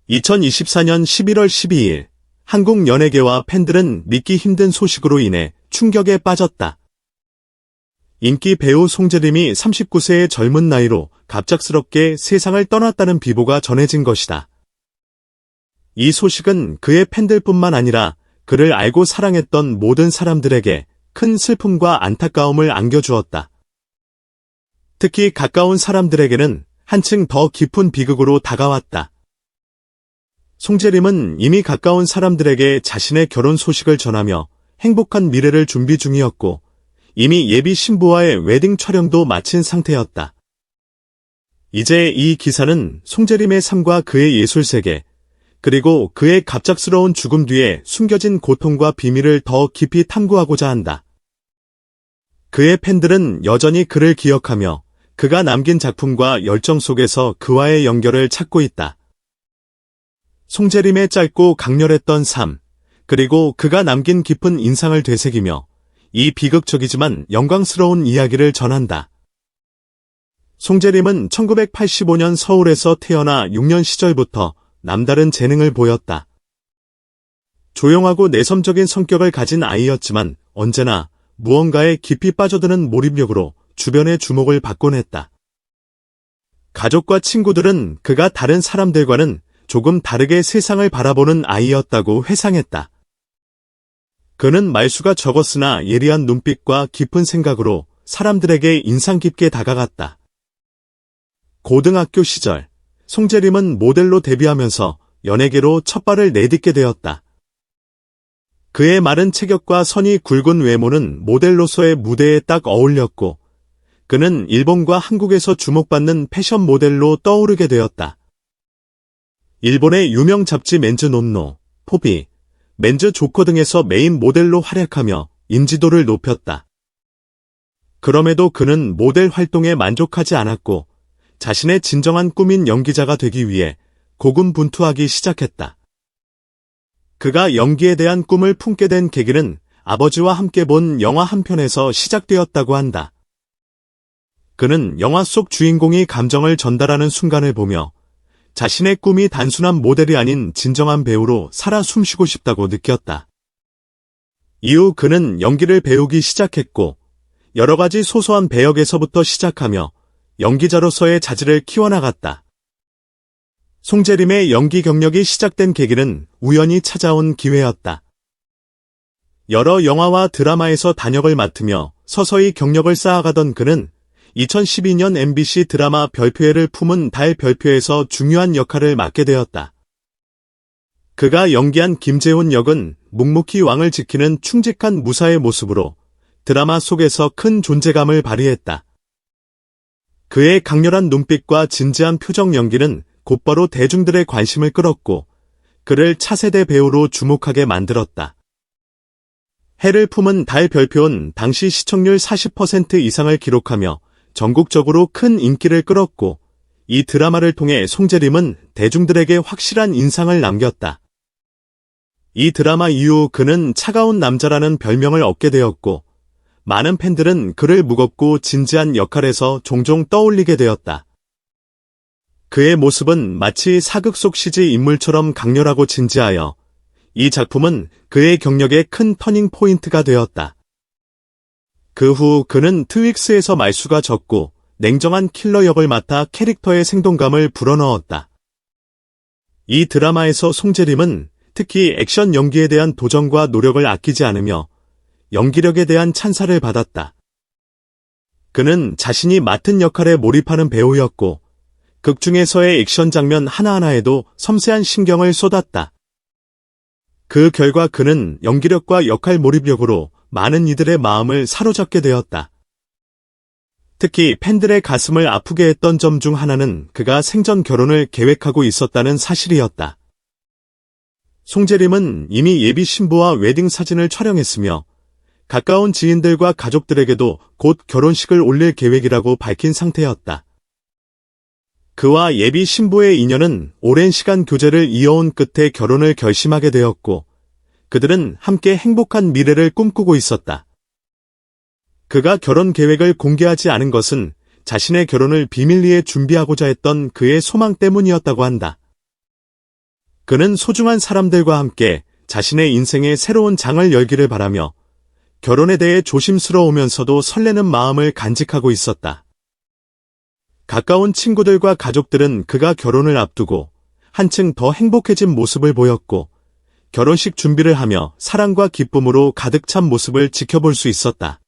2024년 11월 12일, 한국 연예계와 팬들은 믿기 힘든 소식으로 인해 충격에 빠졌다. 인기 배우 송재림이 39세의 젊은 나이로 갑작스럽게 세상을 떠났다는 비보가 전해진 것이다. 이 소식은 그의 팬들뿐만 아니라 그를 알고 사랑했던 모든 사람들에게 큰 슬픔과 안타까움을 안겨주었다. 특히 가까운 사람들에게는 한층 더 깊은 비극으로 다가왔다. 송재림은 이미 가까운 사람들에게 자신의 결혼 소식을 전하며 행복한 미래를 준비 중이었고, 이미 예비 신부와의 웨딩 촬영도 마친 상태였다. 이제 이 기사는 송재림의 삶과 그의 예술세계, 그리고 그의 갑작스러운 죽음 뒤에 숨겨진 고통과 비밀을 더 깊이 탐구하고자 한다. 그의 팬들은 여전히 그를 기억하며 그가 남긴 작품과 열정 속에서 그와의 연결을 찾고 있다. 송재림의 짧고 강렬했던 삶, 그리고 그가 남긴 깊은 인상을 되새기며 이 비극적이지만 영광스러운 이야기를 전한다. 송재림은 1985년 서울에서 태어나 6년 시절부터 남다른 재능을 보였다. 조용하고 내성적인 성격을 가진 아이였지만 언제나 무언가에 깊이 빠져드는 몰입력으로 주변의 주목을 받곤 했다. 가족과 친구들은 그가 다른 사람들과는 조금 다르게 세상을 바라보는 아이였다고 회상했다. 그는 말수가 적었으나 예리한 눈빛과 깊은 생각으로 사람들에게 인상 깊게 다가갔다. 고등학교 시절, 송재림은 모델로 데뷔하면서 연예계로 첫 발을 내딛게 되었다. 그의 마른 체격과 선이 굵은 외모는 모델로서의 무대에 딱 어울렸고, 그는 일본과 한국에서 주목받는 패션 모델로 떠오르게 되었다. 일본의 유명 잡지 맨즈 논노, 포비, 맨즈 조커 등에서 메인 모델로 활약하며 인지도를 높였다. 그럼에도 그는 모델 활동에 만족하지 않았고 자신의 진정한 꿈인 연기자가 되기 위해 고군분투하기 시작했다. 그가 연기에 대한 꿈을 품게 된 계기는 아버지와 함께 본 영화 한 편에서 시작되었다고 한다. 그는 영화 속 주인공이 감정을 전달하는 순간을 보며 자신의 꿈이 단순한 모델이 아닌 진정한 배우로 살아 숨쉬고 싶다고 느꼈다. 이후 그는 연기를 배우기 시작했고 여러 가지 소소한 배역에서부터 시작하며 연기자로서의 자질을 키워나갔다. 송재림의 연기 경력이 시작된 계기는 우연히 찾아온 기회였다. 여러 영화와 드라마에서 단역을 맡으며 서서히 경력을 쌓아가던 그는 2012년 MBC 드라마 별표애를 품은 달 별표에서 중요한 역할을 맡게 되었다. 그가 연기한 김재훈 역은 묵묵히 왕을 지키는 충직한 무사의 모습으로 드라마 속에서 큰 존재감을 발휘했다. 그의 강렬한 눈빛과 진지한 표정 연기는 곧바로 대중들의 관심을 끌었고 그를 차세대 배우로 주목하게 만들었다. 해를 품은 달 별표는 당시 시청률 40% 이상을 기록하며 전국적으로 큰 인기를 끌었고 이 드라마를 통해 송재림은 대중들에게 확실한 인상을 남겼다. 이 드라마 이후 그는 차가운 남자라는 별명을 얻게 되었고 많은 팬들은 그를 무겁고 진지한 역할에서 종종 떠올리게 되었다. 그의 모습은 마치 사극 속 CG 인물처럼 강렬하고 진지하여 이 작품은 그의 경력의 큰 터닝 포인트가 되었다. 그 후 그는 트윅스에서 말수가 적고 냉정한 킬러 역을 맡아 캐릭터의 생동감을 불어넣었다. 이 드라마에서 송재림은 특히 액션 연기에 대한 도전과 노력을 아끼지 않으며 연기력에 대한 찬사를 받았다. 그는 자신이 맡은 역할에 몰입하는 배우였고 극 중에서의 액션 장면 하나하나에도 섬세한 신경을 쏟았다. 그 결과 그는 연기력과 역할 몰입력으로 많은 이들의 마음을 사로잡게 되었다. 특히 팬들의 가슴을 아프게 했던 점 중 하나는 그가 생전 결혼을 계획하고 있었다는 사실이었다. 송재림은 이미 예비 신부와 웨딩 사진을 촬영했으며 가까운 지인들과 가족들에게도 곧 결혼식을 올릴 계획이라고 밝힌 상태였다. 그와 예비 신부의 인연은 오랜 시간 교제를 이어온 끝에 결혼을 결심하게 되었고 그들은 함께 행복한 미래를 꿈꾸고 있었다. 그가 결혼 계획을 공개하지 않은 것은 자신의 결혼을 비밀리에 준비하고자 했던 그의 소망 때문이었다고 한다. 그는 소중한 사람들과 함께 자신의 인생의 새로운 장을 열기를 바라며 결혼에 대해 조심스러우면서도 설레는 마음을 간직하고 있었다. 가까운 친구들과 가족들은 그가 결혼을 앞두고 한층 더 행복해진 모습을 보였고 결혼식 준비를 하며 사랑과 기쁨으로 가득 찬 모습을 지켜볼 수 있었다.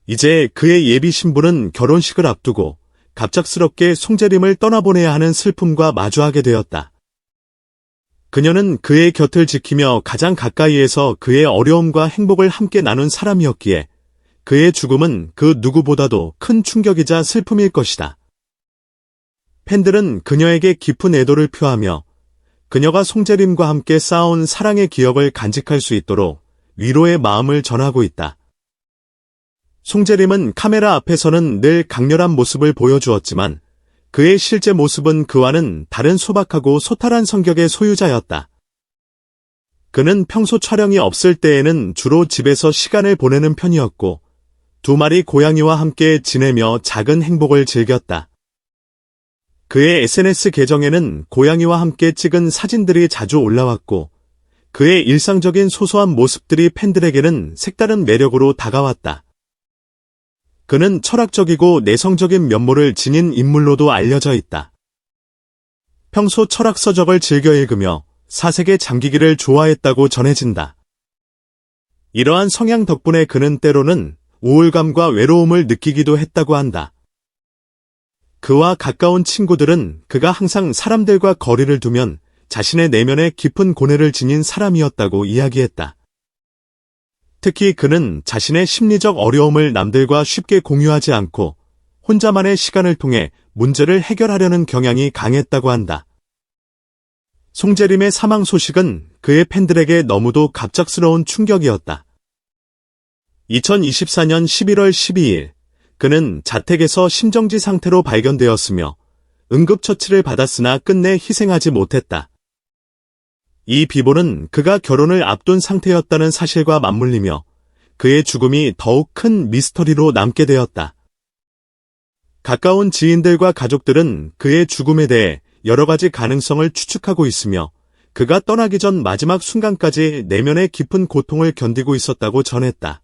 이제 그의 예비 신부는 결혼식을 앞두고 갑작스럽게 송재림을 떠나보내야 하는 슬픔과 마주하게 되었다. 그녀는 그의 곁을 지키며 가장 가까이에서 그의 어려움과 행복을 함께 나눈 사람이었기에 그의 죽음은 그 누구보다도 큰 충격이자 슬픔일 것이다. 팬들은 그녀에게 깊은 애도를 표하며 그녀가 송재림과 함께 쌓아온 사랑의 기억을 간직할 수 있도록 위로의 마음을 전하고 있다. 송재림은 카메라 앞에서는 늘 강렬한 모습을 보여주었지만 그의 실제 모습은 그와는 다른 소박하고 소탈한 성격의 소유자였다. 그는 평소 촬영이 없을 때에는 주로 집에서 시간을 보내는 편이었고 2마리 고양이와 함께 지내며 작은 행복을 즐겼다. 그의 SNS 계정에는 고양이와 함께 찍은 사진들이 자주 올라왔고 그의 일상적인 소소한 모습들이 팬들에게는 색다른 매력으로 다가왔다. 그는 철학적이고 내성적인 면모를 지닌 인물로도 알려져 있다. 평소 철학 서적을 즐겨 읽으며 사색에 잠기기를 좋아했다고 전해진다. 이러한 성향 덕분에 그는 때로는 우울감과 외로움을 느끼기도 했다고 한다. 그와 가까운 친구들은 그가 항상 사람들과 거리를 두면 자신의 내면에 깊은 고뇌를 지닌 사람이었다고 이야기했다. 특히 그는 자신의 심리적 어려움을 남들과 쉽게 공유하지 않고 혼자만의 시간을 통해 문제를 해결하려는 경향이 강했다고 한다. 송재림의 사망 소식은 그의 팬들에게 너무도 갑작스러운 충격이었다. 2024년 11월 12일, 그는 자택에서 심정지 상태로 발견되었으며 응급처치를 받았으나 끝내 희생하지 못했다. 이 비보는 그가 결혼을 앞둔 상태였다는 사실과 맞물리며 그의 죽음이 더욱 큰 미스터리로 남게 되었다. 가까운 지인들과 가족들은 그의 죽음에 대해 여러 가지 가능성을 추측하고 있으며 그가 떠나기 전 마지막 순간까지 내면의 깊은 고통을 견디고 있었다고 전했다.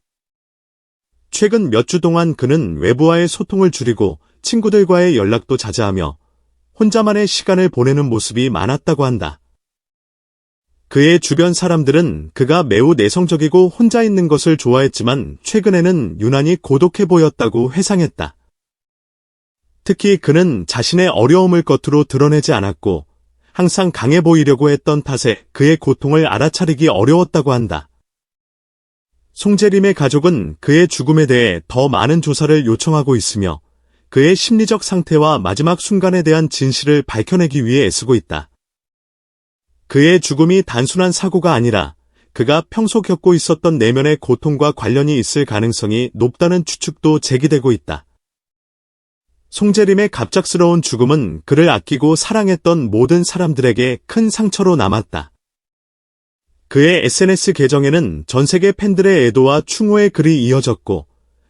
최근 몇 주 동안 그는 외부와의 소통을 줄이고 친구들과의 연락도 자제하며 혼자만의 시간을 보내는 모습이 많았다고 한다. 그의 주변 사람들은 그가 매우 내성적이고 혼자 있는 것을 좋아했지만 최근에는 유난히 고독해 보였다고 회상했다. 특히 그는 자신의 어려움을 겉으로 드러내지 않았고 항상 강해 보이려고 했던 탓에 그의 고통을 알아차리기 어려웠다고 한다. 송재림의 가족은 그의 죽음에 대해 더 많은 조사를 요청하고 있으며 그의 심리적 상태와 마지막 순간에 대한 진실을 밝혀내기 위해 애쓰고 있다. 그의 죽음이 단순한 사고가 아니라 그가 평소 겪고 있었던 내면의 고통과 관련이 있을 가능성이 높다는 추측도 제기되고 있다. 송재림의 갑작스러운 죽음은 그를 아끼고 사랑했던 모든 사람들에게 큰 상처로 남았다. 그의 SNS 계정에는 전 세계 팬들의 애도와 충호의 글이 이어졌고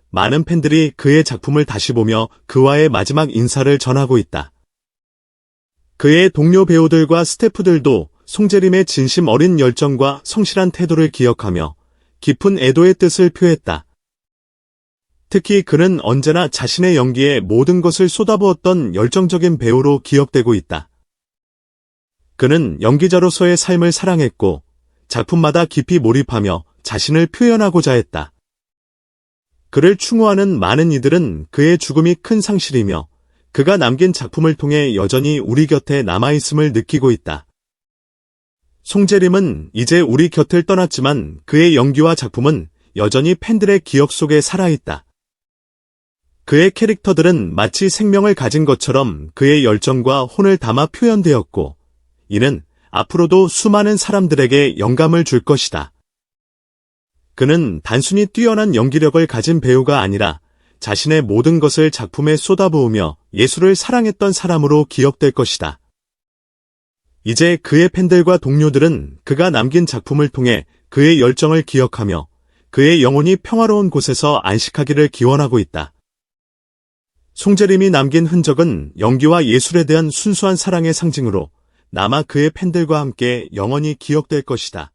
많은 팬들이 그의 작품을 다시 보며 그와의 마지막 인사를 전하고 있다. 그의 동료 배우들과 스태프들도 송재림의 진심 어린 열정과 성실한 태도를 기억하며 깊은 애도의 뜻을 표했다. 특히 그는 언제나 자신의 연기에 모든 것을 쏟아부었던 열정적인 배우로 기억되고 있다. 그는 연기자로서의 삶을 사랑했고 작품마다 깊이 몰입하며 자신을 표현하고자 했다. 그를 추모하는 많은 이들은 그의 죽음이 큰 상실이며 그가 남긴 작품을 통해 여전히 우리 곁에 남아있음을 느끼고 있다. 송재림은 이제 우리 곁을 떠났지만 그의 연기와 작품은 여전히 팬들의 기억 속에 살아있다. 그의 캐릭터들은 마치 생명을 가진 것처럼 그의 열정과 혼을 담아 표현되었고, 이는 앞으로도 수많은 사람들에게 영감을 줄 것이다. 그는 단순히 뛰어난 연기력을 가진 배우가 아니라 자신의 모든 것을 작품에 쏟아부으며 예술을 사랑했던 사람으로 기억될 것이다. 이제 그의 팬들과 동료들은 그가 남긴 작품을 통해 그의 열정을 기억하며 그의 영혼이 평화로운 곳에서 안식하기를 기원하고 있다. 송재림이 남긴 흔적은 연기와 예술에 대한 순수한 사랑의 상징으로 남아 그의 팬들과 함께 영원히 기억될 것이다.